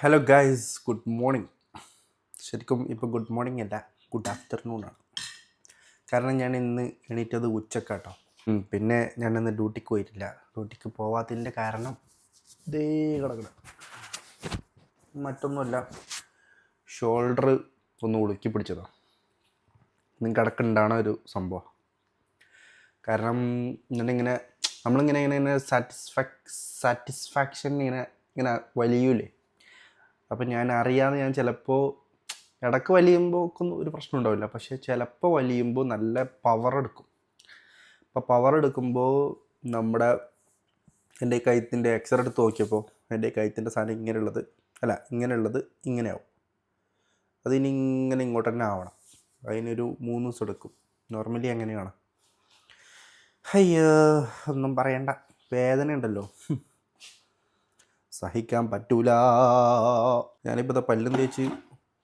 Hello guys, good morning. ശരിക്കും ഇപ്പോൾ good morning അല്ല, ഗുഡ് ആഫ്റ്റർനൂണാണ്. കാരണം ഞാൻ ഇന്ന് എണീറ്റത് ഉച്ചക്കാട്ടോ. പിന്നെ ഞാനിന്ന് ഡ്യൂട്ടിക്ക് പോയിട്ടില്ല. ഡ്യൂട്ടിക്ക് പോവാത്തതിൻ്റെ കാരണം ഇതേ കിടക്കണം. മറ്റൊന്നുമല്ല, ഷോൾഡർ ഒന്ന് ഉളുക്കി പിടിച്ചതോ. ഇന്ന് കിടക്കുന്നുണ്ടാണ് ഒരു സംഭവം. കാരണം ഇങ്ങനെ നമ്മളിങ്ങനെ ഇങ്ങനെ ഇങ്ങനെ സാറ്റിസ്ഫാക്ഷൻ ഇങ്ങനെ വലിയൂലേ. അപ്പം ഞാൻ അറിയാതെ ഞാൻ ചിലപ്പോൾ ഇടയ്ക്ക് വലിയുമ്പോൾ ഒന്നും ഒരു പ്രശ്നം ഉണ്ടാവില്ല, പക്ഷേ ചിലപ്പോൾ വലിയുമ്പോൾ നല്ല പവർ എടുക്കും. അപ്പോൾ പവർ എടുക്കുമ്പോൾ നമ്മുടെ എൻ്റെ കഴുത്തിൻ്റെ എക്സ്റേ എടുത്ത് നോക്കിയപ്പോൾ എൻ്റെ കഴുത്തിൻ്റെ സാധനം ഇങ്ങനെയുള്ളത് ഇങ്ങനെയാവും. അതിനി ഇങ്ങനെ ഇങ്ങോട്ട് തന്നെ ആവണം. അതിനൊരു 3 ദിവസം എടുക്കും. നോർമലി അങ്ങനെയാണ്. അയ്യോ, ഒന്നും പറയണ്ട, വേദന ഉണ്ടല്ലോ, സഹിക്കാൻ പറ്റൂല. ഞാനിപ്പോൾ ഇതാ പല്ലും തേച്ച്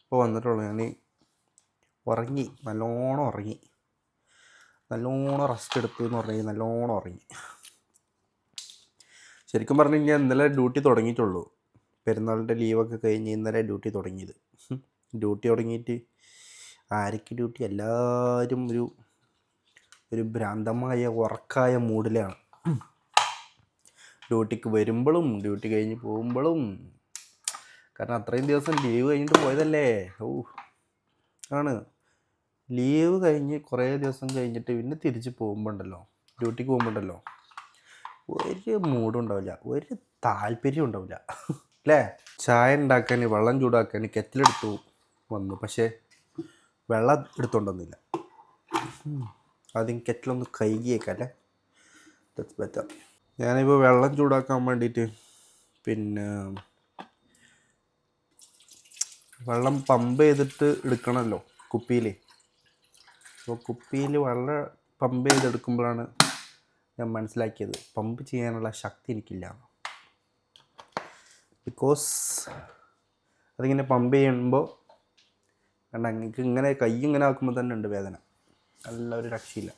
ഇപ്പോൾ വന്നിട്ടുള്ളൂ. ഞാൻ ഉറങ്ങി, നല്ലോണം റെസ്റ്റ് എടുത്തു എന്ന് പറഞ്ഞു കഴിഞ്ഞാൽ നല്ലോണം ഉറങ്ങി. ശരിക്കും പറഞ്ഞു കഴിഞ്ഞാൽ ഇന്നലെ ഡ്യൂട്ടി തുടങ്ങിയിട്ടുള്ളൂ. പെരുന്നാളിൻ്റെ ലീവൊക്കെ കഴിഞ്ഞ് ഇന്നലെ ഡ്യൂട്ടി തുടങ്ങിയത്. ഡ്യൂട്ടി തുടങ്ങിയിട്ട് ആരൊക്കെ ഡ്യൂട്ടി, എല്ലാവരും ഒരു ഭ്രാന്തമായ ഉറക്കായ മൂഡിലാണ്. ഡ്യൂട്ടിക്ക് വരുമ്പോഴും ഡ്യൂട്ടി കഴിഞ്ഞ് പോകുമ്പോഴും. കാരണം അത്രയും ദിവസം ലീവ് കഴിഞ്ഞിട്ട് പോയതല്ലേ. ആണ് ലീവ് കഴിഞ്ഞ് കുറേ ദിവസം കഴിഞ്ഞിട്ട് പിന്നെ തിരിച്ച് പോകുമ്പോണ്ടല്ലോ, ഡ്യൂട്ടിക്ക് പോകുമ്പോണ്ടല്ലോ, ഒരു മൂഡും ഉണ്ടാവില്ല, ഒരു താല്പര്യം ഉണ്ടാവില്ല അല്ലേ. ചായ ഉണ്ടാക്കാൻ, വെള്ളം ചൂടാക്കാൻ കെറ്റിലെടുത്തു വന്നു, പക്ഷേ വെള്ളം എടുത്തുകൊണ്ടൊന്നുമില്ല. ആദ്യം കെറ്റിലൊന്ന് കഴുകിയേക്കാം അല്ലേ, ദാറ്റ്സ് ബെറ്റർ. ഞാനിപ്പോൾ വെള്ളം ചൂടാക്കാൻ വേണ്ടിയിട്ട് വെള്ളം പമ്പ് ചെയ്തിട്ട് എടുക്കണമല്ലോ കുപ്പിയിൽ. അപ്പോൾ കുപ്പിയിൽ വെള്ളം പമ്പ് ചെയ്തെടുക്കുമ്പോഴാണ് ഞാൻ മനസ്സിലാക്കിയത് പമ്പ് ചെയ്യാനുള്ള ശക്തി എനിക്കില്ല. ബിക്കോസ് അതിങ്ങനെ പമ്പ് ചെയ്യുമ്പോൾ എനിക്ക് ഇങ്ങനെ കൈ ഇങ്ങനെ ആക്കുമ്പോൾ തന്നെ ഉണ്ട് വേദന, നല്ല ഒരു രക്ഷയില്ല.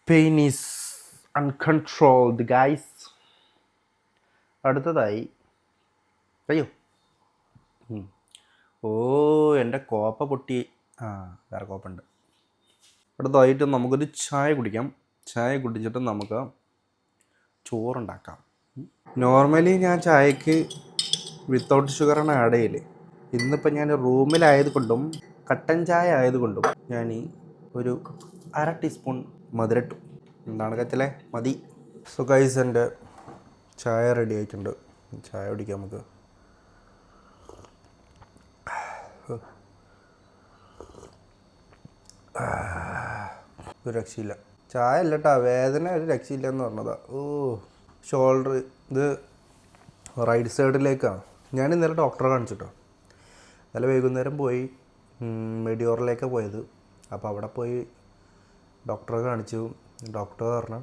Pain is uncontrolled guys. അടുത്തതായി അയ്യോ എൻ്റെ കോപ്പ പൊട്ടി. വേറെ കോപ്പുണ്ട്. അടുത്തതായിട്ട് നമുക്കൊരു ചായ കുടിക്കാം. ചായ കുടിച്ചിട്ട് നമുക്ക് ചോറുണ്ടാക്കാം. നോർമലി ഞാൻ ചായക്ക് വിത്തൗട്ട് ഷുഗറാണ് ആഡ് ചെയ്യല്. ഇന്നിപ്പോൾ ഞാൻ റൂമിലായതുകൊണ്ടും കട്ടൻ ചായ ആയതുകൊണ്ടും ഞാൻ ഒരു 1/2 ടീസ്പൂൺ മധുരട്ടു. എന്താണ് കച്ചലെ, മതി. സോ ഗൈസ്, എൻ്റെ ചായ റെഡി ആയിട്ടുണ്ട്. ചായ കുടിക്കാം നമുക്ക്. ഒരു രക്ഷയില്ല. ചായ അല്ല കേട്ടോ, വേദന ഒരു രക്ഷയില്ല എന്ന് പറഞ്ഞതാ. ഷോൾഡർ ഇത് റൈറ്റ് സൈഡിലേക്കാണ്. ഞാൻ ഇന്നലെ ഡോക്ടറെ കാണിച്ചിട്ടോ. ഇന്നലെ വൈകുന്നേരം പോയി മെഡിയോറിലേക്കാണ് പോയത്. അപ്പോൾ അവിടെ പോയി ഡോക്ടറെ കാണിച്ചു. ഡോക്ടർ പറഞ്ഞു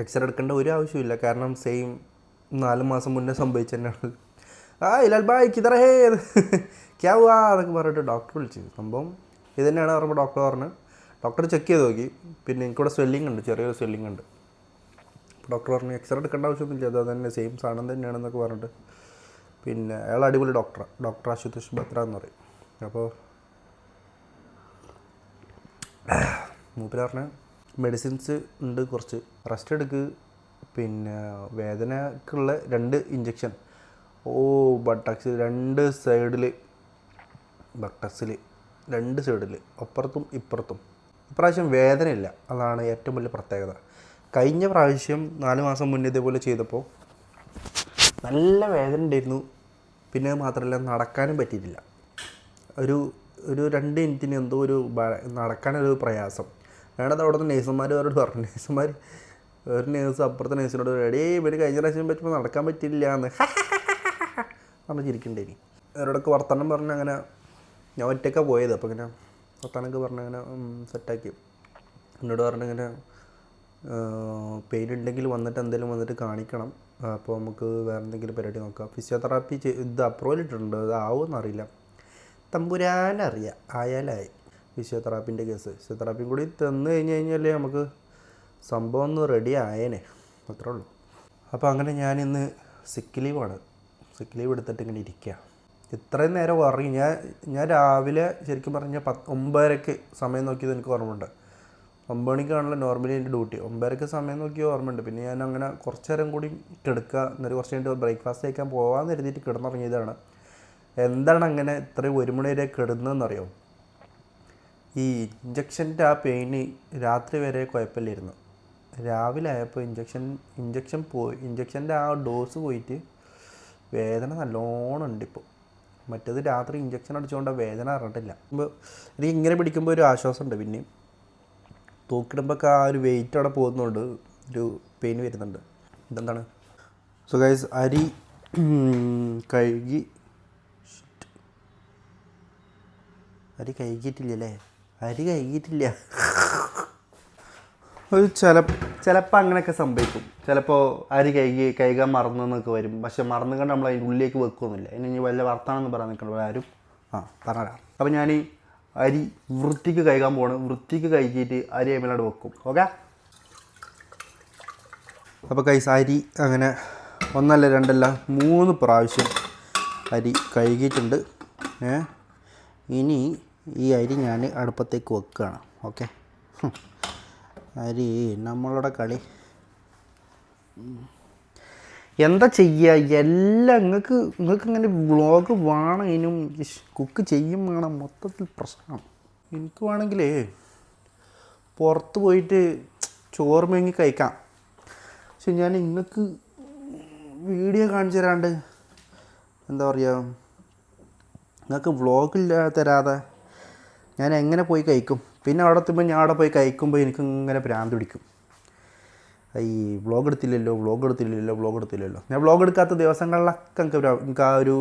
എക്സ്റേ എടുക്കേണ്ട ഒരു ആവശ്യമില്ല, കാരണം സെയിം 4 മാസം മുന്നേ സംഭവിച്ചു തന്നെയാണ്. ഇലാൽ ബായ് കിതറേ ക്യാ ഹുവാ എന്നൊക്കെ പറഞ്ഞിട്ട് ഡോക്ടർ വിളിച്ചു. സംഭവം ഇത് തന്നെയാണ് പറയുമ്പോൾ ഡോക്ടർ ചെക്ക് ചെയ്ത് നോക്കി. പിന്നെ എനിക്കിവിടെ സ്വെല്ലിംഗ് ഉണ്ട്, ചെറിയൊരു സ്വെല്ലിംഗ് ഉണ്ട്. അപ്പോൾ ഡോക്ടർ പറഞ്ഞു എക്സ്റേ എടുക്കേണ്ട ആവശ്യമൊന്നുമില്ല, അത് തന്നെ സെയിം സാധനം തന്നെയാണെന്നൊക്കെ പറഞ്ഞിട്ട്. പിന്നെ അയാൾ അടിപൊളി ഡോക്ടർ ആശുതോഷ് ബത്ര എന്ന് പറയും. അപ്പോൾ മൂപ്പര് പറഞ്ഞ മെഡിസിൻസ് ഉണ്ട്, കുറച്ച് റെസ്റ്റ് എടുക്ക്, പിന്നെ വേദനക്കുള്ള 2 ഇഞ്ചക്ഷൻ ബട്ടക്സ് 2 സൈഡിൽ, ബട്ടക്സിൽ 2 സൈഡിൽ അപ്പുറത്തും ഇപ്പുറത്തും. ഇപ്രാവശ്യം വേദനയില്ല, അതാണ് ഏറ്റവും വലിയ പ്രത്യേകത. കഴിഞ്ഞ പ്രാവശ്യം 4 മാസം മുന്നേ ഇതേപോലെ ചെയ്തപ്പോൾ നല്ല വേദന ഉണ്ടായിരുന്നു. പിന്നെ മാത്രമല്ല, നടക്കാനും പറ്റിയിട്ടില്ല. ഒരു 2 മിനിറ്റിന് എന്തോ നടക്കാനൊരു പ്രയാസം. ഞാനത് അവിടെ നിന്ന് നേഴ്സുമാർ അവരോട് പറഞ്ഞു. ഒരു നേഴ്സ് അപ്പുറത്തെ നേഴ്സിനോട് ഇവർ കഴിഞ്ഞ പ്രാവശ്യം പറ്റുമ്പോൾ നടക്കാൻ പറ്റില്ല എന്ന് ചിരിക്കണ്ടേനി. അവരോടൊക്കെ വർത്തമാനം പറഞ്ഞ് അങ്ങനെ ഞാൻ ഒറ്റയ്ക്കാണ് പോയത്. അപ്പോൾ ഇങ്ങനെ വർത്തമാനമൊക്കെ പറഞ്ഞ് അങ്ങനെ സെറ്റാക്കി. എന്നോട് പറഞ്ഞിങ്ങനെ പെയിൻ ഉണ്ടെങ്കിൽ വന്നിട്ട് കാണിക്കണം, അപ്പോൾ നമുക്ക് വേറെ എന്തെങ്കിലും പരിപാടി നോക്കാം. ഫിസിയോതെറാപ്പി ഇത് അപ്രൂവൽ ഇട്ടിട്ടുണ്ട്, അത് ആവുമെന്നറിയില്ല, തമ്പുരാനറിയാം. ആയാലായി ഫിസിയോതെറാപ്പിൻ്റെ കേസ്. ഫിസിയോതെറാപ്പിയും കൂടി തന്നു കഴിഞ്ഞാലേ നമുക്ക് സംഭവം ഒന്ന് റെഡി ആയേനെ, അത്രേ ഉള്ളൂ. അപ്പോൾ അങ്ങനെ ഞാനിന്ന് സിക്ക് ലീവാണ്. സിക്ക് ലീവ് എടുത്തിട്ട് ഇങ്ങനെ ഇരിക്കുക. ഇത്രയും നേരം ഉറങ്ങി. ഞാൻ രാവിലെ ശരിക്കും പറഞ്ഞാൽ 9:30 സമയം നോക്കിയത് എനിക്ക് ഓർമ്മയുണ്ട്. 9 മണിക്കാണല്ലോ നോർമലി എൻ്റെ ഡ്യൂട്ടി. 9:30 സമയം നോക്കിയത് ഓർമ്മയുണ്ട്. പിന്നെ ഞാൻ അങ്ങനെ കുറച്ച് നേരം കൂടി കിടക്കുക, എന്നിട്ട് കുറച്ച് കഴിഞ്ഞിട്ട് ബ്രേക്ക്ഫാസ്റ്റ് കഴിക്കാൻ പോകാമെന്ന് കരുതിയിട്ട് കിടന്നുറങ്ങിയതാണ്. എന്താണ് അങ്ങനെ ഇത്രയും 1 മണി വരെ കിടന്നതെന്നറിയോ? ഈ ഇഞ്ചക്ഷൻ്റെ ആ പെയിന് രാത്രി വരെ കുഴപ്പമില്ലായിരുന്നു. രാവിലെ ആയപ്പോൾ ഇഞ്ചക്ഷൻ്റെ ആ ഡോസ് പോയിട്ട് വേദന നല്ലോണം ഉണ്ട് ഇപ്പോൾ. മറ്റേത് രാത്രി ഇഞ്ചക്ഷൻ അടിച്ചുകൊണ്ട് വേദന അറിഞ്ഞിട്ടില്ല. അപ്പോൾ എനിക്ക് ഇങ്ങനെ പിടിക്കുമ്പോൾ ഒരു ആശ്വാസമുണ്ട്. പിന്നെയും തൂക്കിടുമ്പോഴൊക്കെ ആ ഒരു വെയിറ്റ് അവിടെ പോകുന്നുണ്ട്, ഒരു പെയിൻ വരുന്നുണ്ട്. ഇതെന്താണ്? സോ ഗൈസ്, അരി കഴുകിയിട്ടില്ലല്ലേ? അരി കഴുകിയിട്ടില്ല. ഒരു ചിലപ്പോൾ അങ്ങനെയൊക്കെ സംഭവിക്കും. ചിലപ്പോൾ അരി കഴുകാൻ മറന്നെന്നൊക്കെ വരും. പക്ഷെ മറന്നു കൊണ്ട് നമ്മൾ അതിൻ്റെ ഉള്ളിലേക്ക് വെക്കുകയൊന്നുമില്ല. ഇനി വല്ല വർത്താനെന്ന് പറയാൻ നിൽക്കണം ആരും. പറഞ്ഞുതരാം. അപ്പോൾ ഞാൻ ഈ അരി വൃത്തിക്ക് കഴുകാൻ പോകണം. വൃത്തിക്ക് കഴുകിയിട്ട് അരി അതിമേലോട്ട് വെക്കും. ഓക്കെ. അപ്പോൾ കൈസ്, അരി അങ്ങനെ 1 2 3 പ്രാവശ്യം അരി കഴുകിയിട്ടുണ്ട്. ഇനി ഈ അരി ഞാൻ അടുപ്പത്തേക്ക് വെക്കുകയാണ്. ഓക്കെ. അരി നമ്മളുടെ കളി എന്താ ചെയ്യുക? എല്ലാം നിങ്ങൾക്ക് ഇങ്ങനെ വ്ളോഗ് വേണം, ഇതിനും കുക്ക് ചെയ്യും വേണം, മൊത്തത്തിൽ പ്രശ്നമാണ്. എനിക്ക് വേണമെങ്കിലേ പുറത്ത് പോയിട്ട് ചോറ് മേങ്ങി കഴിക്കാം. പക്ഷെ ഞാൻ നിങ്ങൾക്ക് വീഡിയോ കാണിച്ചു തരാണ്ട് എന്താ പറയുക, നിങ്ങൾക്ക് വ്ളോഗില്ല തരാതെ ഞാൻ എങ്ങനെ പോയി കഴിക്കും? പിന്നെ അവിടെ എത്തുമ്പോൾ ഞാൻ അവിടെ പോയി കഴിക്കുമ്പോൾ എനിക്ക് ഇങ്ങനെ ഭ്രാന്ത് പിടിക്കും. ഈ വ്ളോഗ് എടുത്തില്ലല്ലോ. ഞാൻ വ്ളോഗ് എടുക്കാത്ത ദിവസങ്ങളിലൊക്കെ എനിക്ക് ആ ഒരു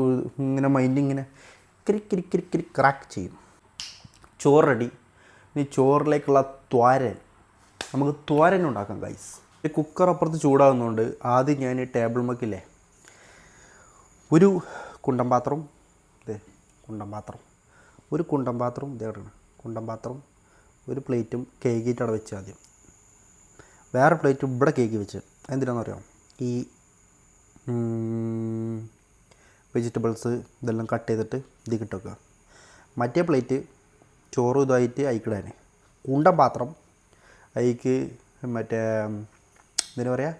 ഇങ്ങനെ മൈൻഡ് ഇങ്ങനെ കിരി ക്രാക്ക് ചെയ്യും. ചോറ് റെഡി. ഇനി ചോറിലേക്കുള്ള നമുക്ക് തോരൻ ഉണ്ടാക്കാം ഗൈസ്. ഈ കുക്കർ അപ്പുറത്ത് ചൂടാകുന്നതുകൊണ്ട് ആദ്യം ഞാൻ ടേബിൾ മക്കില്ലേ ഒരു കുണ്ടൻ പാത്രം, ഒരു പ്ലേറ്റും കേക്കിയിട്ട് അവിടെ വെച്ച് ആദ്യം വേറെ പ്ലേറ്റും ഇവിടെ കേക്ക് വെച്ച്. എന്തിനാണെന്ന് അറിയാം? ഈ വെജിറ്റബിൾസ് ഇതെല്ലാം കട്ട് ചെയ്തിട്ട് ഇതിൽ കിട്ടുക. മറ്റേ പ്ലേറ്റ് ചോറും ഇതായിട്ട് അയക്കിടാൻ. കുണ്ടൻ പാത്രം അതിക്ക് മറ്റേ എന്തിനു പറയുക,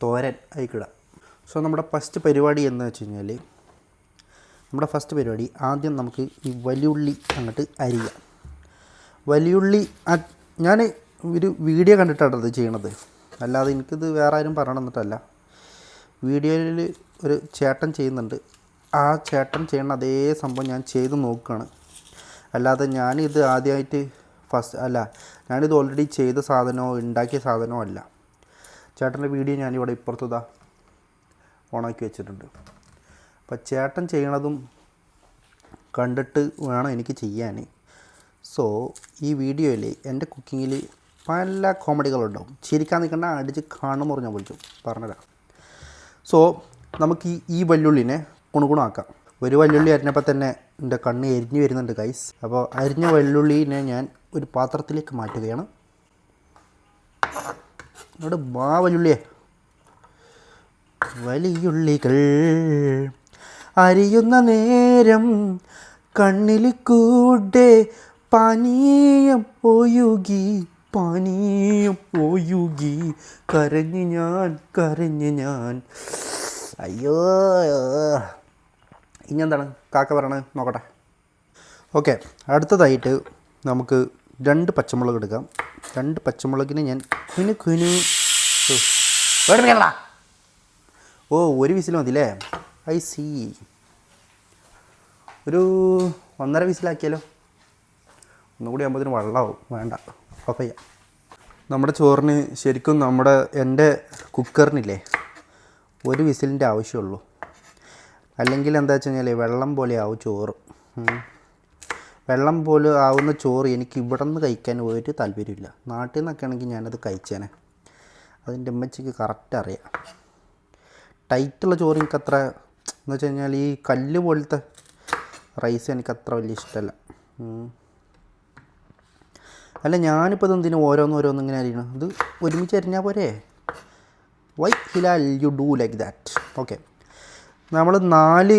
തോരൻ അയക്കിടാം. സോ നമ്മുടെ ഫസ്റ്റ് പരിപാടി എന്ന് വെച്ച് കഴിഞ്ഞാൽ, ആദ്യം നമുക്ക് ഈ വലിയുള്ളി അങ്ങോട്ട് അരിയാം. വലിയുള്ളി ഞാൻ ഒരു വീഡിയോ കണ്ടിട്ടാണ് അത് ചെയ്യണത്, അല്ലാതെ എനിക്കിത് വേറെ ആരും പറയണമെന്നിട്ടല്ല. വീഡിയോയിൽ ഒരു ചേട്ടൻ ചെയ്യുന്നുണ്ട്, ആ ചേട്ടൻ ചെയ്യണ അതേ സംഭവം ഞാൻ ചെയ്ത് നോക്കുകയാണ്. അല്ലാതെ ഞാനിത് ആദ്യമായിട്ട് ഞാനിത് ഓൾറെഡി ചെയ്ത സാധനമോ ഉണ്ടാക്കിയ സാധനമോ അല്ല. ചേട്ടൻ്റെ വീഡിയോ ഞാനിവിടെ ഇപ്പുറത്ത് ഓണാക്കി വെച്ചിട്ടുണ്ട്. അപ്പോൾ ചേട്ടൻ ചെയ്യണതും കണ്ടിട്ട് വേണം എനിക്ക് ചെയ്യാൻ. സോ ഈ വീഡിയോയിൽ എൻ്റെ കുക്കിങ്ങിൽ പല കോമഡികളുണ്ടാവും. ചിരിക്കാൻ നിൽക്കേണ്ട, അടിച്ച് കാണുമ്പോൾ ഞാൻ വിളിച്ചു പറഞ്ഞുതരാം. സോ നമുക്ക് ഈ വല്യുള്ളിനെ കുണുകുണാക്കാം. ഒരു വല്യുള്ളി അരിഞ്ഞപ്പോൾ തന്നെ എൻ്റെ കണ്ണ് എരിഞ്ഞു വരുന്നുണ്ട് ഗൈസ്. അപ്പോൾ അരിഞ്ഞ വല്യുള്ളിനെ ഞാൻ ഒരു പാത്രത്തിലേക്ക് മാറ്റുകയാണ്. അവിടെ വല്യുള്ളിയെ വലിയുള്ളികൾ അരിയുന്ന നേരം കണ്ണിൽ കൂടെ പാനീയം ഒഴുകി കരഞ്ഞ് ഞാൻ. അയ്യോ, ഇനി എന്താണ് കാക്ക പറയണത് നോക്കട്ടെ. ഓക്കെ, അടുത്തതായിട്ട് നമുക്ക് 2 പച്ചമുളക് എടുക്കാം. 2 പച്ചമുളകിന് ഞാൻ ഒരു വിസിൽ മതില്ലേ? I see. ഒരു 1.5 വിസിലാക്കിയാലോ? ഒന്നുകൂടി ആകുമ്പോഴത്തേന് വെള്ളമാവും. വേണ്ട, ഓഫ് ചെയ്യാം. നമ്മുടെ ചോറിന് ശരിക്കും എൻ്റെ കുക്കറിനില്ലേ 1 വിസിലിൻ്റെ ആവശ്യമുള്ളൂ. അല്ലെങ്കിൽ എന്താ വെച്ച് കഴിഞ്ഞാൽ വെള്ളം പോലെ ആവും ചോറ്. വെള്ളം പോലെ ആവുന്ന ചോറ് എനിക്ക് ഇവിടെ നിന്ന് കഴിക്കാൻ ഒരു താല്പര്യമില്ല. നാട്ടിൽ നിന്നൊക്കെ ആണെങ്കിൽ ഞാനത് കഴിച്ചേനെ. അതിൻ്റെ അമ്മച്ചിക്ക് കറക്റ്റ് അറിയാം. ടൈറ്റുള്ള ചോറ് എനിക്കത്ര എന്ന് വെച്ച് കഴിഞ്ഞാൽ ഈ കല്ല് പോലത്തെ റൈസ് എനിക്കത്ര വലിയ ഇഷ്ടമല്ല. അല്ല, ഞാനിപ്പോൾ ഇതെന്തിനും ഓരോന്നും ഇങ്ങനെ അരിയണം? ഇത് ഒരുമിച്ച് അരിഞ്ഞാൽ പോരെ? Why Hilal you do like that? Okay, നമ്മൾ 4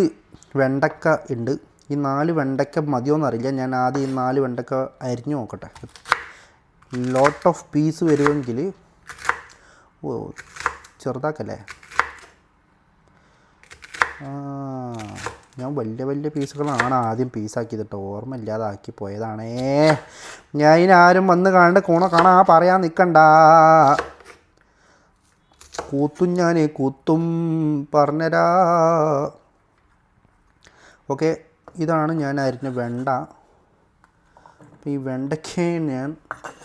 വെണ്ടക്ക ഉണ്ട്. ഈ 4 വെണ്ടക്ക മതിയോന്നറിയില്ല. ഞാൻ ആദ്യം ഈ 4 വെണ്ടക്ക അരിഞ്ഞു നോക്കട്ടെ. ലോട്ട് ഓഫ് പീസ് വരുമെങ്കിൽ ചെറുതാക്കല്ലേ. ഞാൻ വലിയ വലിയ പീസുകളാണ് ആദ്യം പീസാക്കിയത് കേട്ടോ. ഓർമ്മ ഇല്ലാതാക്കി പോയതാണേ. ഞാൻ ഇതിനാരും വന്ന് കാണേണ്ട കാണാ പറയാൻ നിൽക്കണ്ട. കൂത്തും ഞാൻ കൂത്തും പറഞ്ഞരാ. ഓക്കെ, ഇതാണ് ഞാൻ അരിഞ്ഞ വെണ്ട. അപ്പോൾ ഈ വെണ്ടയ്ക്ക് ഞാൻ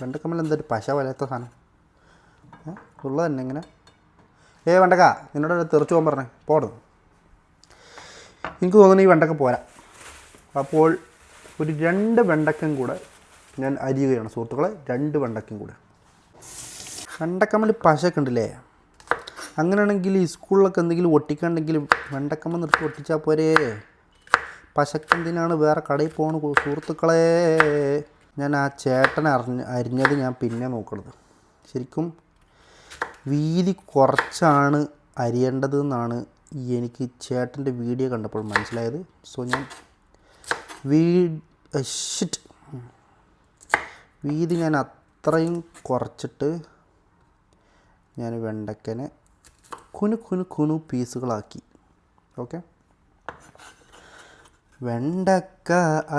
വെണ്ടക്കമ്മൽ എന്തൊരു പശ വലത്ത സാധനം ഉള്ളത് തന്നെ ഇങ്ങനെ. വെണ്ടക്ക നിന്നോട് തെറിച്ച് പോകാൻ പറഞ്ഞേ പോടും. എനിക്ക് തോന്നുന്നു ഈ വെണ്ടക്ക പോരാ. അപ്പോൾ ഒരു 2 വെണ്ടക്കം കൂടെ ഞാൻ അരിയുകയാണ് സുഹൃത്തുക്കളെ. 2 വെണ്ടക്കം കൂടെ. വെണ്ടക്കമ്മൽ പശയൊക്കെ ഉണ്ടല്ലേ. അങ്ങനെയാണെങ്കിൽ ഈ സ്കൂളിലൊക്കെ എന്തെങ്കിലും ഒട്ടിക്കണ്ടെങ്കിലും വെണ്ടക്കമ്മ നിർത്തി ഒട്ടിച്ചാൽ പോരേ. പശക്കെന്തിനാണ് വേറെ കടയിൽ പോകണ സുഹൃത്തുക്കളെ. ഞാൻ ആ ചേട്ടനെ അരിഞ്ഞത് ഞാൻ പിന്നെ നോക്കണത്. ശരിക്കും വീതി കുറച്ചാണ് അരിയേണ്ടത് എന്നാണ് എനിക്ക് ചേട്ടൻ്റെ വീഡിയോ കണ്ടപ്പോൾ മനസ്സിലായത്. സോ ഞാൻ വീതി ഞാൻ അത്രയും കുറച്ചിട്ട് ഞാൻ വെണ്ടക്കനെ കുനു പീസുകളാക്കി. ഓക്കെ, വെണ്ടക്ക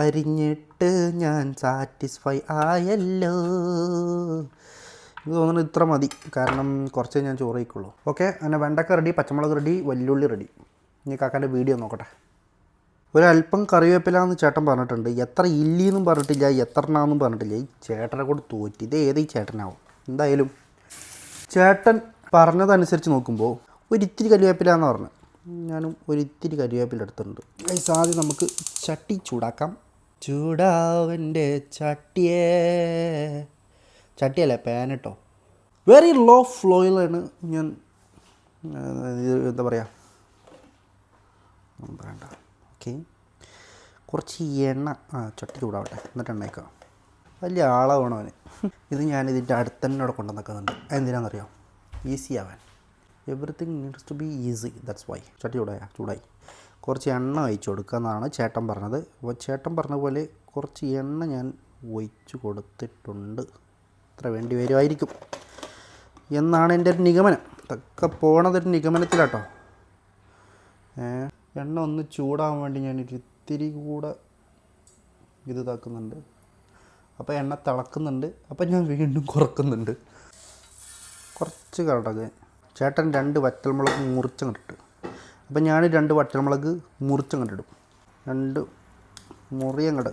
അരിഞ്ഞിട്ട് ഞാൻ സാറ്റിസ്ഫൈ ആയല്ലോ. എനിക്ക് തോന്നുന്നു ഇത്ര മതി, കാരണം കുറച്ചേ ഞാൻ ചോറ് കഴിക്കുള്ളൂ. ഓക്കെ, അങ്ങനെ വെണ്ടക്ക റെഡി, പച്ചമുളക് റെഡി, വല്യുള്ളി റെഡി. ഇനി കാക്കാൻ്റെ വീഡിയോ നോക്കട്ടെ. ഒരല്പം കറിവേപ്പില എന്ന് ചേട്ടൻ പറഞ്ഞിട്ടുണ്ട്. എത്ര ഇല്ലിയെന്നും പറഞ്ഞിട്ടില്ല, എത്ര എണ്ണമെന്നും പറഞ്ഞിട്ടില്ല. ഈ ചേട്ടനെ കൊണ്ട് തോറ്റി. ഇത് ഏത് ഈ ചേട്ടനാവും. എന്തായാലും ചേട്ടൻ പറഞ്ഞതനുസരിച്ച് നോക്കുമ്പോൾ ഒരിത്തിരി കറിവേപ്പില എന്ന് പറഞ്ഞു. ഞാനും ഒരിത്തിരി കറിവേപ്പില എടുത്തിട്ടുണ്ട്. ആദ്യം നമുക്ക് ചട്ടി ചൂടാക്കാം. ചൂടാവൻ്റെ ചട്ടിയല്ലേ പാൻ കേട്ടോ. വെരി ലോ ഫ്ലോയിലാണ് ഞാൻ എന്താ പറയുക വേണ്ട. ഓക്കെ, കുറച്ച് എണ്ണ ചട്ടി ചൂടാവട്ടെ, എന്നിട്ട് എണ്ണയ്ക്കാം. വലിയ ആളെ വേണം അവന്. ഇത് ഞാനിതിൻ്റെ അടുത്തന്നെ അവിടെ കൊണ്ടുവന്നിക്കുന്നുണ്ട്. എന്തിനാണെന്നറിയാം, ഈസി ആവാൻ. Everything needs to be easy, that's why. ചട്ടി ചൂടായി കുറച്ച് എണ്ണ ഒഴിച്ച് കൊടുക്കുക എന്നാണ് ചേട്ടൻ പറഞ്ഞത്. അപ്പോൾ ചേട്ടൻ പറഞ്ഞ പോലെ കുറച്ച് എണ്ണ ഞാൻ ഒഴിച്ച് കൊടുത്തിട്ടുണ്ട്. ഇത്ര വേണ്ടി വരുമായിരിക്കും എന്നാണ് എൻ്റെ ഒരു നിഗമനം. ഇതൊക്കെ പോണതൊരു നിഗമനത്തിലാട്ടോ. എണ്ണ ഒന്ന് ചൂടാകാൻ വേണ്ടി ഞാനൊരു ഇത്തിരി കൂടെ ഇത് ഇതാക്കുന്നുണ്ട്. അപ്പോൾ എണ്ണ തിളക്കുന്നുണ്ട്. അപ്പോൾ ഞാൻ വീണ്ടും കുറക്കുന്നുണ്ട്. കുറച്ച് കടക്. ചേട്ടൻ 2 വറ്റൽമുളക് മുറിച്ചങ്ങോട്ടിട്ട്. അപ്പം ഞാൻ 2 വറ്റൽമുളക് മുറിച്ചങ്ങോട്ടിടും. 2 മുറിയങ്ങട്.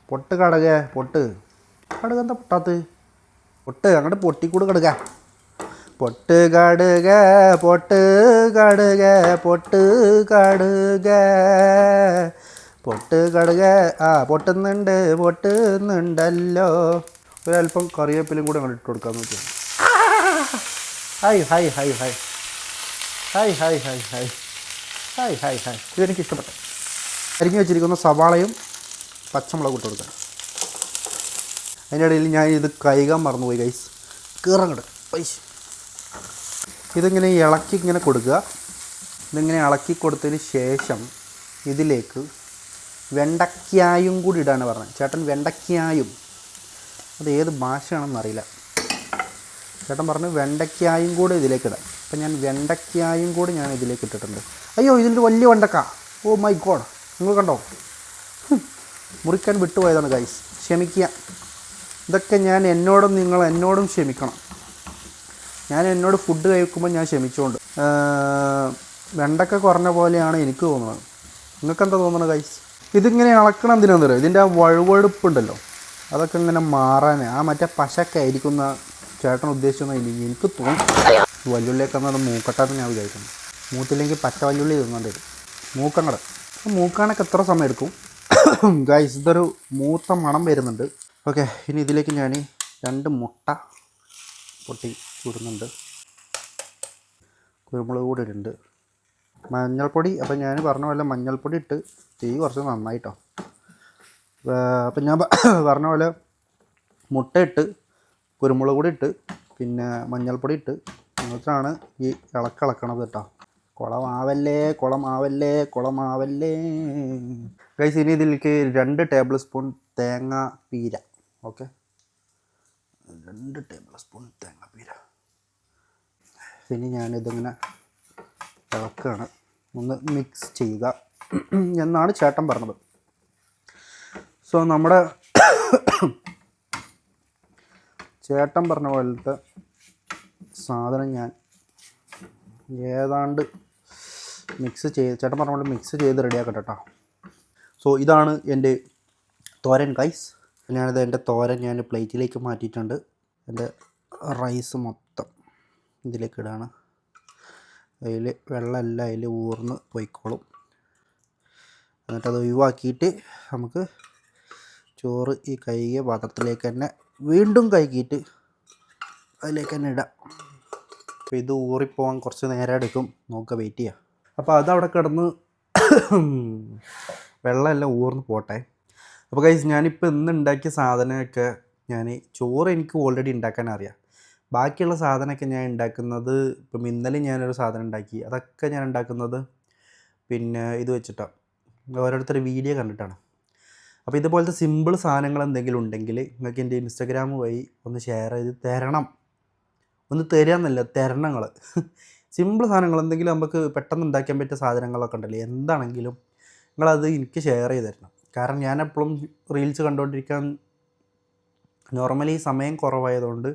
പൊട്ട് കടകേ, പൊട്ട് എന്താ പൊട്ടാത്ത്? പൊട്ട് അങ്ങോട്ട് പൊട്ടിക്കൂട് കടുക. പൊട്ട് കടുക, പൊട്ട് കടുക, പൊട്ട് കടുക, പൊട്ട് കടുക. പൊട്ടുന്നുണ്ടല്ലോ. ഒരല്പം കറിവേപ്പിലും കൂടെ അങ്ങോട്ട് ഇട്ട് കൊടുക്കാമെന്ന് വെച്ചാൽ. Hi hi hi hi hi hi hi hi hi hi hi. ഇതെനിക്ക് ഇഷ്ടപ്പെട്ടു. അരിഞ്ഞു വെച്ചിരിക്കുന്ന സവാളയും പച്ചമുളക് ഇട്ട് കൊടുക്കുക. അതിൻ്റെ ഇടയിൽ ഞാൻ ഇത് കഴുകാൻ മറന്നുപോയി ഗൈസ്. കീറങ്ങട് പൈസ. ഇതിങ്ങനെ ഇങ്ങനെ കൊടുക്കുക. ഇതിങ്ങനെ ഇളക്കി കൊടുത്തതിന് ശേഷം ഇതിലേക്ക് വെണ്ടയ്ക്കായും കൂടി ഇടാനാണ് പറഞ്ഞത് ചേട്ടൻ. വെണ്ടയ്ക്കായും, അത് ഏത് ഭാഷയാണെന്നറിയില്ല. ചേട്ടൻ പറഞ്ഞു വെണ്ടയ്ക്കായും കൂടെ ഇതിലേക്ക് ഇടാം. അപ്പം ഞാൻ വെണ്ടയ്ക്കായും കൂടി ഞാൻ ഇതിലേക്ക് ഇട്ടിട്ടുണ്ട്. അയ്യോ, ഇതിൻ്റെ വലിയ വെണ്ടക്ക. ഓ മൈ ഗോഡ്, നിങ്ങൾ കണ്ടോ? മുറിക്കാൻ വിട്ടുപോയതാണ് ഗൈസ്, ക്ഷമിക്കുക. ഇതൊക്കെ ഞാൻ എന്നോടും ക്ഷമിക്കണം. ഞാൻ എന്നോട് ഫുഡ് കഴിക്കുമ്പോൾ ഞാൻ ക്ഷമിച്ചുകൊണ്ട്. വെണ്ടക്ക കുറഞ്ഞ പോലെയാണ് എനിക്ക് തോന്നുന്നത്. നിങ്ങൾക്കെന്താ തോന്നുന്നത് ഗൈസ്? ഇതിങ്ങനെ ഇളക്കണം എന്തിനാണെന്ന് അറിയാം. ഇതിൻ്റെ ആ വഴുവഴുപ്പുണ്ടല്ലോ, അതൊക്കെ ഇങ്ങനെ മാറാൻ മറ്റേ പശക്കെ ആയിരിക്കുന്ന ചേട്ടൻ ഉദ്ദേശിച്ചൊന്നും എനിക്ക് തോന്നുന്നു. വല്യുള്ളിയൊക്കെ എന്നത് മൂക്കട്ടാന്ന് ഞാൻ വിചാരിക്കുന്നു. മൂത്തില്ലെങ്കിൽ പച്ച വല്യുള്ളി തിന്നേണ്ടി വരും. മൂക്കങ്ങട് മൂക്കാനൊക്കെ എത്ര സമയം എടുക്കും ഗൈസ്? ഇതൊരു മൂത്ത മണം വരുന്നുണ്ട്. ഓക്കെ, ഇനി ഇതിലേക്ക് ഞാൻ 2 മുട്ട പൊട്ടി ചൂടുന്നുണ്ട്. കുരുമുളക് കൂടി ഇടുന്നുണ്ട്. മഞ്ഞൾപ്പൊടി. അപ്പം ഞാൻ പറഞ്ഞ പോലെ മഞ്ഞൾപ്പൊടി ഇട്ട് തീ കുറച്ച് നന്നായിട്ടോ. അപ്പം ഞാൻ പറഞ്ഞ പോലെ മുട്ട ഇട്ട് കുരുമുളക് പൊടി ഇട്ട് പിന്നെ മഞ്ഞൾപ്പൊടി ഇട്ട് എന്നിട്ടാണ് ഈ ഇളക്കണത് കേട്ടോ. കുളമാവല്ലേ. ഗൈസ്, ഇനി ഇതിലേക്ക് 2 ടേബിൾ സ്പൂൺ തേങ്ങ പീര. ഓക്കെ, 2 ടേബിൾ സ്പൂൺ തേങ്ങ പീര. ഇനി ഞാനിതിങ്ങനെ ഇളക്കുകയാണ്, ഒന്ന് മിക്സ് ചെയ്യുക എന്നാണ് ചേട്ടൻ പറഞ്ഞത്. സോ നമ്മുടെ ചേട്ടൻ പറഞ്ഞ പോലത്തെ സാധനം ഞാൻ ഏതാണ്ട് ചേട്ടൻ പറഞ്ഞ പോലെ മിക്സ് ചെയ്ത് റെഡിയാക്കട്ടെ കേട്ടോ. സോ ഇതാണ് എൻ്റെ തോരൻ ഗൈസ്. എൻ്റെ തോരൻ ഞാൻ പ്ലേറ്റിലേക്ക് മാറ്റിയിട്ടുണ്ട്. എൻ്റെ റൈസ് മൊത്തം ഇതിലേക്ക് ഇടാണ്. അതിൽ വെള്ളമെല്ലാം അതിൽ ഊർന്ന് പോയിക്കോളും. എന്നിട്ടത് ഒഴിവാക്കിയിട്ട് നമുക്ക് ചോറ് ഈ കഴുകിയ പാത്രത്തിലേക്ക് തന്നെ വീണ്ടും കഴുകിയിട്ട് അതിലേക്ക് തന്നെ ഇടാം. അപ്പോൾ ഇത് ഊറിപ്പോകാൻ കുറച്ച് നേരം എടുക്കും, നോക്കുക, വെയിറ്റ് ചെയ്യുക. അപ്പോൾ അതവിടെ കിടന്ന് വെള്ളമെല്ലാം ഊർന്ന് പോട്ടെ. അപ്പോൾ ഗൈസ്, ഞാനിപ്പോൾ ഇന്ന് ഉണ്ടാക്കിയ സാധനമൊക്കെ ചോറ് എനിക്ക് ഓൾറെഡി ഉണ്ടാക്കാൻ അറിയാം. ബാക്കിയുള്ള സാധനമൊക്കെ ഞാൻ ഉണ്ടാക്കുന്നത് ഇപ്പം ഇന്നലെ ഞാനൊരു സാധനം ഉണ്ടാക്കി. അതൊക്കെ ഞാൻ ഉണ്ടാക്കുന്നത് പിന്നെ ഇത് വെച്ചിട്ടാണ്, ഓരോരുത്തരുടെ വീഡിയോ കണ്ടിട്ടാണ്. അപ്പോൾ ഇതുപോലത്തെ സിമ്പിൾ സാധനങ്ങൾ എന്തെങ്കിലും ഉണ്ടെങ്കിൽ നിങ്ങൾക്ക് എൻ്റെ ഇൻസ്റ്റാഗ്രാം വഴി ഒന്ന് ഷെയർ ചെയ്ത് തരണം. ഒന്ന് തരാമെന്നല്ല, തരണങ്ങൾ. സിമ്പിൾ സാധനങ്ങൾ എന്തെങ്കിലും നമുക്ക് പെട്ടെന്ന് ഉണ്ടാക്കാൻ പറ്റിയ സാധനങ്ങളൊക്കെ ഉണ്ടല്ലോ, എന്താണെങ്കിലും നിങ്ങളത് എനിക്ക് ഷെയർ ചെയ്ത് തരണം. കാരണം ഞാൻ എപ്പോഴും റീൽസ് കണ്ടുകൊണ്ടിരിക്കാൻ നോർമലി സമയം കുറവായതുകൊണ്ട്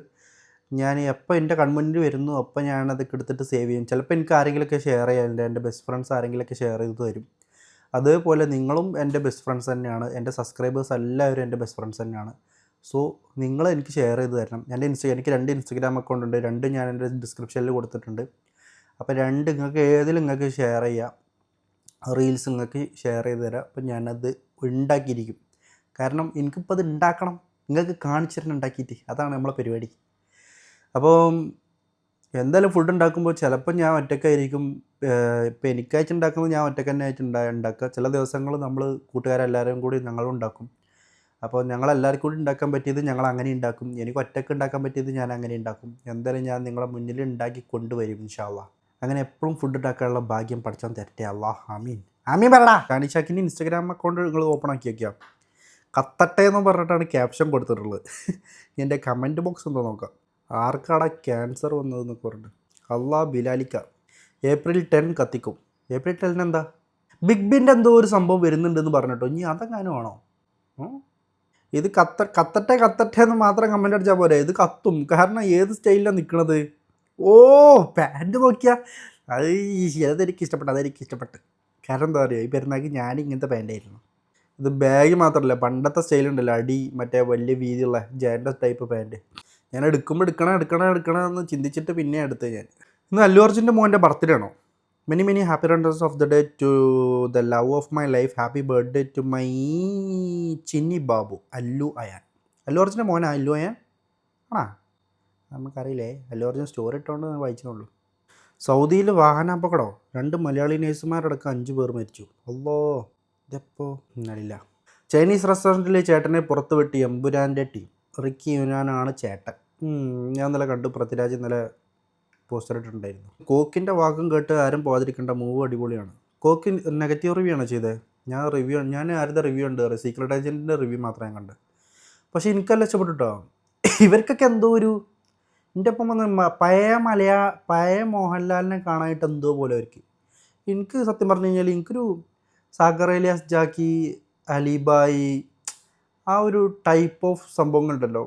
ഞാൻ എപ്പോൾ എൻ്റെ കൺമുന്നിൽ വരുന്നു അപ്പോൾ ഞാനതൊക്കെ എടുത്തിട്ട് സേവ് ചെയ്യും. ചിലപ്പോൾ എനിക്ക് ആരെങ്കിലുമൊക്കെ ഷെയർ ചെയ്യാറുണ്ട്, എൻ്റെ ബെസ്റ്റ് ഫ്രണ്ട്സ് ആരെങ്കിലുമൊക്കെ ഷെയർ ചെയ്ത് തരും. അതേപോലെ നിങ്ങളും എൻ്റെ ബെസ്റ്റ് ഫ്രണ്ട്സ് തന്നെയാണ്, എൻ്റെ സബ്സ്ക്രൈബേഴ്സ് എല്ലാവരും എൻ്റെ ബെസ്റ്റ് ഫ്രണ്ട്സ് തന്നെയാണ്. സോ നിങ്ങൾ എനിക്ക് ഷെയർ ചെയ്ത് തരണം. എനിക്ക് 2 ഇൻസ്റ്റഗ്രാം അക്കൗണ്ട് ഉണ്ട്, 2 ഞാൻ എൻ്റെ ഡിസ്ക്രിപ്ഷനിൽ കൊടുത്തിട്ടുണ്ട്. അപ്പോൾ 2 നിങ്ങൾക്ക് ഷെയർ ചെയ്യാം, റീൽസ് നിങ്ങൾക്ക് ഷെയർ ചെയ്ത് തരാം. അപ്പോൾ ഞാനത് ഉണ്ടാക്കിയിരിക്കും. കാരണം എനിക്കിപ്പോൾ അത് ഉണ്ടാക്കണം, നിങ്ങൾക്ക് കാണിച്ചു തരണം ഉണ്ടാക്കിയിട്ട്. അതാണ് നമ്മളെ പരിപാടി. അപ്പോൾ എന്തായാലും ഫുഡ് ഉണ്ടാക്കുമ്പോൾ ചിലപ്പോൾ ഞാൻ ഒറ്റയ്ക്കായിരിക്കും. ഇപ്പോൾ എനിക്കായിട്ട് ഉണ്ടാക്കുന്നത് ഞാൻ ഒറ്റയ്ക്ക് തന്നെ ആയിട്ട് ഉണ്ടാക്കുക. ചില ദിവസങ്ങൾ നമ്മൾ കൂട്ടുകാരെല്ലാവരും കൂടി ഞങ്ങളും ഉണ്ടാക്കും. അപ്പോൾ ഞങ്ങളെല്ലാവർക്കും കൂടി ഉണ്ടാക്കാൻ പറ്റിയത് ഞങ്ങൾ അങ്ങനെ ഉണ്ടാക്കും. എനിക്ക് ഒറ്റയ്ക്ക് ഉണ്ടാക്കാൻ പറ്റിയത് ഞാൻ അങ്ങനെ ഉണ്ടാക്കും. എന്തായാലും ഞാൻ നിങ്ങളെ മുന്നിൽ ഉണ്ടാക്കി കൊണ്ടുവരും ഇൻഷാ അല്ലാഹ്. അങ്ങനെ എപ്പോഴും ഫുഡ് ഉണ്ടാക്കാനുള്ള ഭാഗ്യം പഠിച്ചാൽ തരട്ടെ അല്ലാഹ്. ആമീൻ ആമീൻ പറടാ. കാണിച്ചാക്കിൻ്റെ ഇൻസ്റ്റാഗ്രാം അക്കൗണ്ട് നിങ്ങൾ ഓപ്പൺ ആക്കി വയ്ക്കാം. കത്തട്ടെ എന്ന് പറഞ്ഞിട്ടാണ് ക്യാപ്ഷൻ കൊടുത്തിട്ടുള്ളത്. എൻ്റെ കമൻറ്റ് ബോക്സ് എന്തോ നോക്കാം. ആർക്കാടാ ക്യാൻസർ വന്നതെന്നൊക്കെ പറഞ്ഞിട്ട്. അള്ളാ ബിലാലിക്ക April 10 കത്തിക്കും. April 10 എന്താ, ബിഗ് ബിൻ്റെ എന്തോ ഒരു സംഭവം വരുന്നുണ്ടെന്ന് പറഞ്ഞിട്ടോ. ഇനി അതെങ്ങാനും ആണോ? ഇത് കത്തട്ടെ എന്ന് മാത്രം കമൻ്റ് അടിച്ചാൽ പോരെ, ഇത് കത്തും. കാരണം ഏത് സ്റ്റൈലിലാണ് നിൽക്കണത്. ഓ പാൻറ്റ് നോക്കിയാൽ അതെനിക്ക് ഇഷ്ടപ്പെട്ടു. കാരണം എന്താ പറയുക, ഈ പെരുന്നാൾക്ക് ഞാൻ ഇങ്ങനത്തെ പാൻറ്റായിരുന്നു. ഇത് ബാഗ് മാത്രമല്ല, പണ്ടത്തെ സ്റ്റൈലുണ്ടല്ലോ, അടി മറ്റേ വലിയ വീതിയുള്ള ജാൻഡർ ടൈപ്പ് പാൻറ്റ്. ഞാൻ എടുക്കണം എന്ന് ചിന്തിച്ചിട്ട് പിന്നെ എടുത്തത് ഞാൻ. ഇന്ന് അല്ലു അർജുൻ്റെ മോൻ്റെ ബർത്ത്ഡേ ആണോ? Many happy returns of the day to the love of my life. Happy birthday to my Chinni Babu Allu Ayaan. Allu അർജുൻ്റെ മോനാ അല്ലു അയാൻ ആണോ? നമുക്കറിയില്ലേ. അല്ലു അർജുൻ സ്റ്റോറി ഇട്ടുകൊണ്ട് വായിച്ചോളൂ. സൗദിയിൽ വാഹനാപകടം, 2 മലയാളി നേഴ്സുമാരടക്കം 5 പേർ മരിച്ചു. അല്ലോ, ഇതെപ്പോൾ ഇന്നലില്ല. ചൈനീസ് റെസ്റ്റോറൻറ്റിലെ ചേട്ടനെ പുറത്ത് വെട്ടി എമ്പുരാൻ്റെ ടീം. റിക്കി യുനാനാണ് ചേട്ടൻ. ഞാൻ ഇന്നലെ കണ്ടു, പൃഥ്വിരാജ് ഇന്നലെ പോസ്റ്റർ ഇട്ടിട്ടുണ്ടായിരുന്നു. കോക്കിൻ്റെ വാക്കും കേട്ട് ആരും പോകാതിരിക്കേണ്ട, മൂവ് അടിപൊളിയാണ്. കോക്ക് നെഗറ്റീവ് റിവ്യൂ ആണോ ചെയ്തത്? ഞാൻ ആരുടെ റിവ്യൂ ഉണ്ട്, സീക്രട്ട് ഏജൻറ്റിൻ്റെ റിവ്യൂ മാത്രമേ കണ്ട്. പക്ഷേ എനിക്കല്ല ഇഷ്ടപ്പെട്ടു കേട്ടോ. ഇവർക്കൊക്കെ എന്തോ ഒരു എൻ്റെ ഒപ്പം വന്ന് പഴയ മോഹൻലാലിനെ കാണാനായിട്ട് എന്തോ പോലെ അവർക്ക്. എനിക്ക് സത്യം പറഞ്ഞു കഴിഞ്ഞാൽ എനിക്കൊരു സാഗർ എലിയാസ് ജാക്കി, അലിബായി, ആ ഒരു ടൈപ്പ് ഓഫ് സംഭവങ്ങളുണ്ടല്ലോ,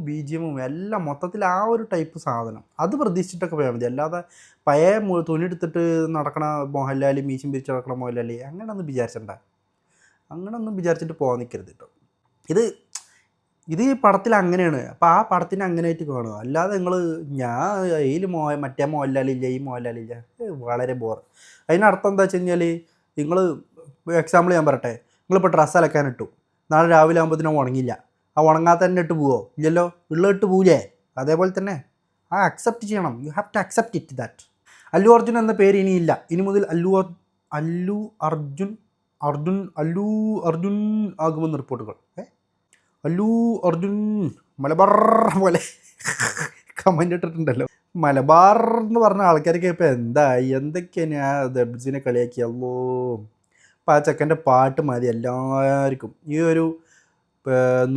BGM എല്ലാം മൊത്തത്തിൽ ആ ഒരു ടൈപ്പ് സാധനം അത് പ്രതീക്ഷിച്ചിട്ടൊക്കെ പോയാൽ മതി. അല്ലാതെ പഴയ തുണി എടുത്തിട്ട് നടക്കണ മോഹൻലാൽ, മീശം പിരിച്ച് നടക്കണ മോഹൻലാൽ അങ്ങനെയൊന്നും വിചാരിച്ചിട്ട് പോകാൻ നിൽക്കരുത് കേട്ടോ. ഇത് ഈ പടത്തിൽ അങ്ങനെയാണ്. അപ്പോൾ ആ പടത്തിന് അങ്ങനെയായിട്ട് കാണുക. അല്ലാതെ നിങ്ങൾ മറ്റേ മോഹൻലാലില്ല, ഈ മോഹൻലാലില്ല, വളരെ ബോർ. അതിനർത്ഥം എന്താ വെച്ച് കഴിഞ്ഞാൽ, നിങ്ങൾ എക്സാമ്പിൾ ഞാൻ പറയട്ടെ, നിങ്ങളിപ്പോൾ ഡ്രസ്സ് അലക്കാനിട്ടു, നാളെ രാവിലെ ആകുമ്പോഴത്തേനും ഉണങ്ങില്ല. ആ ഉണങ്ങാത്ത തന്നെ ഇട്ട് പോവോ? ഇല്ലല്ലോ, ഇട്ട് പോവില്ലേ? അതേപോലെ തന്നെ അക്സെപ്റ്റ് ചെയ്യണം. You have to accept it that. Allu Arjun എന്ന പേര് ഇനിയില്ല. ഇനി മുതൽ അല്ലു അർജുൻ ആകുമെന്ന് റിപ്പോർട്ടുകൾ. അല്ലു അർജുൻ മലബാർ പോലെ കമൻ്റ് ഇട്ടിട്ടുണ്ടല്ലോ. മലബാർ എന്ന് പറഞ്ഞ ആൾക്കാർക്ക് ഇപ്പോൾ എന്തായി എന്തൊക്കെയാണ് ആ ദബ്സിനെ കളിയാക്കിയല്ലോ. അപ്പോൾ ആ ചെക്കൻ്റെ പാട്ട് മതി എല്ലാവർക്കും. ഈ ഒരു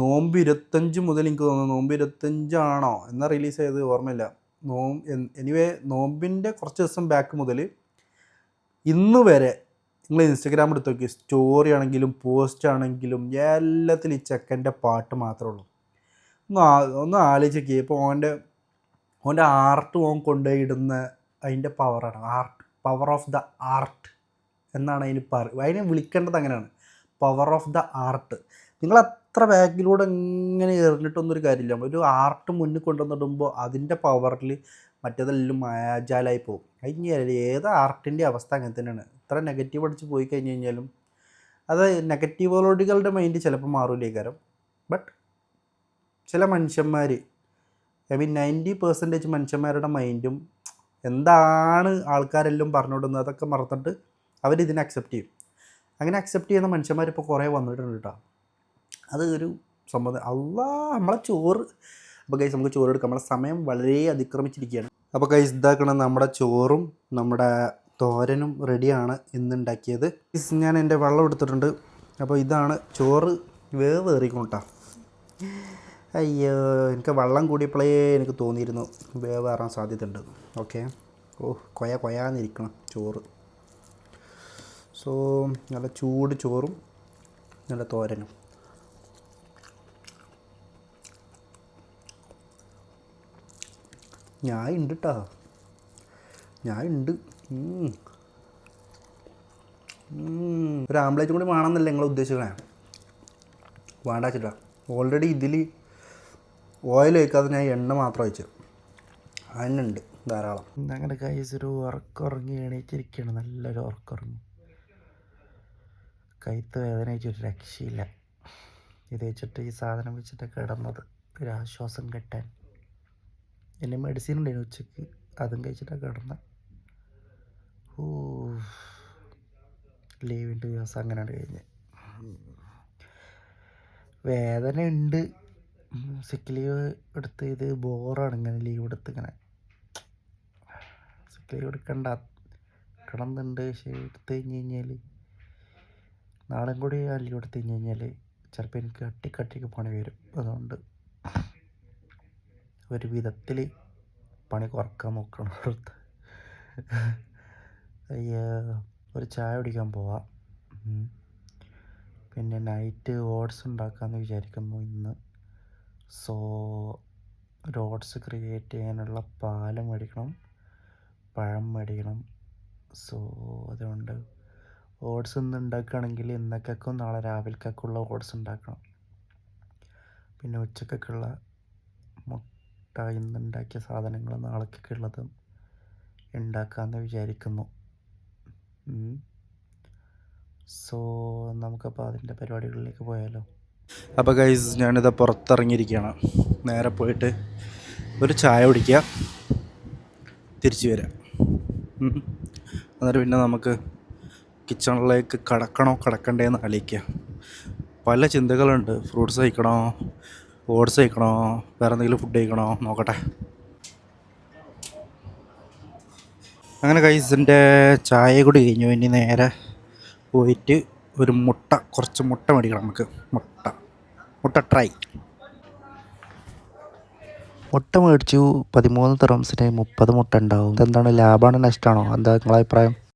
നോമ്പ് 25 മുതൽ എനിക്ക് തോന്നുന്നു, നോമ്പ് 25 എന്നാൽ റിലീസ് ചെയ്ത് ഓർമ്മയില്ല. എനിവേ നോമ്പിൻ്റെ കുറച്ച് ദിവസം ബാക്ക് മുതൽ ഇന്ന് വരെ നിങ്ങൾ ഇൻസ്റ്റഗ്രാം എടുത്ത് നോക്കി, സ്റ്റോറി ആണെങ്കിലും പോസ്റ്റ് ആണെങ്കിലും എല്ലാത്തിലും ഈ ചെക്കൻ്റെ പാട്ട് മാത്രമേ ഉള്ളൂ. ഒന്ന് ആലോചിച്ച് നോക്കി. ഇപ്പോൾ ഓൻ്റെ ആർട്ട് കൊണ്ടുപോയി ഇടുന്ന അതിൻ്റെ പവറാണ്. പവർ ഓഫ് ദ ആർട്ട് എന്നാണ് അതിനെ വിളിക്കേണ്ടത്. അങ്ങനെയാണ്, പവർ ഓഫ് ദ ആർട്ട്. നിങ്ങൾ അത്ര ബാക്കിലൂടെ ഇങ്ങനെ എറിഞ്ഞിട്ടൊന്നൊരു കാര്യമില്ല. ഒരു ആർട്ട് മുന്നിൽ കൊണ്ടുവന്നിടുമ്പോൾ അതിൻ്റെ പവറിൽ മറ്റേതെല്ലാം മായാജാലായി പോകും. കഴിഞ്ഞാൽ ഏത് ആർട്ടിൻ്റെ അവസ്ഥ അങ്ങനെ തന്നെയാണ്. ഇത്ര നെഗറ്റീവ് അടിച്ച് പോയി കഴിഞ്ഞ് കഴിഞ്ഞാലും അത് നെഗറ്റീവോളോജികളുടെ മൈൻഡ് ചിലപ്പോൾ മാറൂലേക്കാരം. ബട്ട് ചില മനുഷ്യന്മാർ, ഐ മീൻ 90% മനുഷ്യന്മാരുടെ മൈൻഡും എന്താണ് ആൾക്കാരെല്ലാം പറഞ്ഞുകൊടുക്കുന്നത് അതൊക്കെ മറന്നിട്ട് അവരിതിനെ അക്സെപ്റ്റ് ചെയ്യും. അങ്ങനെ അക്സെപ്റ്റ് ചെയ്യുന്ന മനുഷ്യന്മാർ ഇപ്പോൾ കുറേ വന്നിട്ടുണ്ട് കേട്ടോ. അത് ഒരു സംഭവം. നമ്മളെ ചോറ്. അപ്പോൾ ഗൈസ് നമുക്ക് ചോറ് എടുക്കാം. നമ്മളെ സമയം വളരെ അതിക്രമിച്ചിരിക്കുകയാണ്. അപ്പോൾ ഗൈസ് ഇതാക്കണം, നമ്മുടെ ചോറും നമ്മുടെ തോരനും റെഡിയാണ് ഇന്നുണ്ടാക്കിയത്. ഞാൻ എൻ്റെ വെള്ളം എടുത്തിട്ടുണ്ട്. അപ്പോൾ ഇതാണ് ചോറ്. വേവ് ഏറിക്കും കേട്ടോ. അയ്യോ, എനിക്ക് വെള്ളം കൂടിയപ്പോഴേ എനിക്ക് തോന്നിയിരുന്നു വേവ് ഏറാൻ സാധ്യതയുണ്ട്. ഓക്കെ. കൊയാന്നിരിക്കണം ചോറ്. സോ നല്ല ചൂട് ചോറും നല്ല തോരനും. ഞാൻ ഉണ്ട് കേട്ടോ, ഞാൻ ഉണ്ട്. ഒരു ആംപ്ലേറ്റ് കൂടി വേണമെന്നല്ലേ നിങ്ങൾ ഉദ്ദേശിക്കണേ? വേണ്ട വെച്ചിട്ടാ. ഓൾറെഡി ഇതിൽ ഓയിൽ ഒഴിക്കാതെ ഞാൻ എണ്ണ മാത്രം ഒഴിച്ചു. അതിനുണ്ട് ധാരാളം. അങ്ങനെ കൈസ് ഒരു ഉറക്കുറങ്ങി എണീറ്റിരിക്കുകയാണ്. നല്ലൊരു ഉറക്കുറങ്ങി. കൈത്ത് വേദന വെച്ചൊരു രക്ഷയില്ല. ഇത് വെച്ചിട്ട് ഈ സാധനം വെച്ചിട്ട് കിടന്നത് ഒരു ആശ്വാസം കിട്ടാൻ. എൻ്റെ മെഡിസിൻ ഉണ്ടായിരുന്നു ഉച്ചയ്ക്ക്, അതും കഴിച്ചിട്ടാണ് കിടന്നത്. ലീവിൻ്റെ ദിവസം അങ്ങനെയാണ് കഴിഞ്ഞ്. വേദന ഉണ്ട്. സിക്ക് ലീവ് എടുത്ത് ഇത് ബോറാണ് ഇങ്ങനെ ലീവ് എടുത്ത് ഇങ്ങനെ. സിക്ക് ലീവ് എടുക്കണ്ട കിടന്നുണ്ട്. പക്ഷേ എടുത്ത് കഴിഞ്ഞ് കഴിഞ്ഞാൽ നാളെയും കൂടി ആ ലീവ് എടുത്ത് കഴിഞ്ഞ് കഴിഞ്ഞാൽ ചിലപ്പോൾ എനിക്ക് കട്ടിക്ക് പണി വരും. അതുകൊണ്ട് ഒരു വിധത്തിൽ പണി കുറക്കാൻ നോക്കണം. അയ്യോ, ഒരു ചായ കുടിക്കാൻ പോവാം. പിന്നെ നൈറ്റ് ഓട്സ് ഉണ്ടാക്കാമെന്ന് വിചാരിക്കുന്നു ഇന്ന്. സോ ഒരു ഓട്സ് ക്രിയേറ്റ് ചെയ്യാനുള്ള പാല് മേടിക്കണം, പഴം മേടിക്കണം. സോ അതുകൊണ്ട് ഓട്സ് ഇന്ന് ഉണ്ടാക്കുകയാണെങ്കിൽ ഇന്നൊക്കെക്കും നാളെ രാവിലേക്കൊക്കെയുള്ള ഓട്സ് ഉണ്ടാക്കണം. പിന്നെ ഉച്ചക്കൊക്കെയുള്ള മുട്ട ഇന്നുണ്ടാക്കിയ സാധനങ്ങൾ നാളേക്കൊക്കെ ഉള്ളത് ഉണ്ടാക്കാമെന്ന് വിചാരിക്കുന്നു. സോ നമുക്കപ്പോൾ അതിൻ്റെ പരിപാടികളിലേക്ക് പോയാലോ. അപ്പോൾ ഗൈസ് ഞാനിത് പുറത്തിറങ്ങിയിരിക്കുകയാണ്. നേരെ പോയിട്ട് ഒരു ചായ കുടിക്കുക, തിരിച്ചു വരാം. എന്നിട്ട് പിന്നെ നമുക്ക് കിച്ചണിലേക്ക് കടക്കണ്ടേന്ന് ആലോചിക്കുക. പല ചിന്തകളുണ്ട്. ഫ്രൂട്ട്സ് കഴിക്കണോ, ഓട്സ് കഴിക്കണോ, വേറെ എന്തെങ്കിലും ഫുഡ് കഴിക്കണോ, നോക്കട്ടെ. അങ്ങനെ ഗൈസിൻ്റെ ചായ കൂടി കഴിഞ്ഞു. ഇനി നേരെ പോയിട്ട് ഒരു കുറച്ച് മുട്ട മേടിക്കണം നമുക്ക്. മുട്ട ട്രൈ. മുട്ട മേടിച്ചു 13 ദിർഹംസിന് 30 മുട്ട ഉണ്ടാവും. ഇതെന്താണ്, ലാഭമാണോ നഷ്ടമാണോ? എന്താ നിങ്ങളെ അഭിപ്രായം?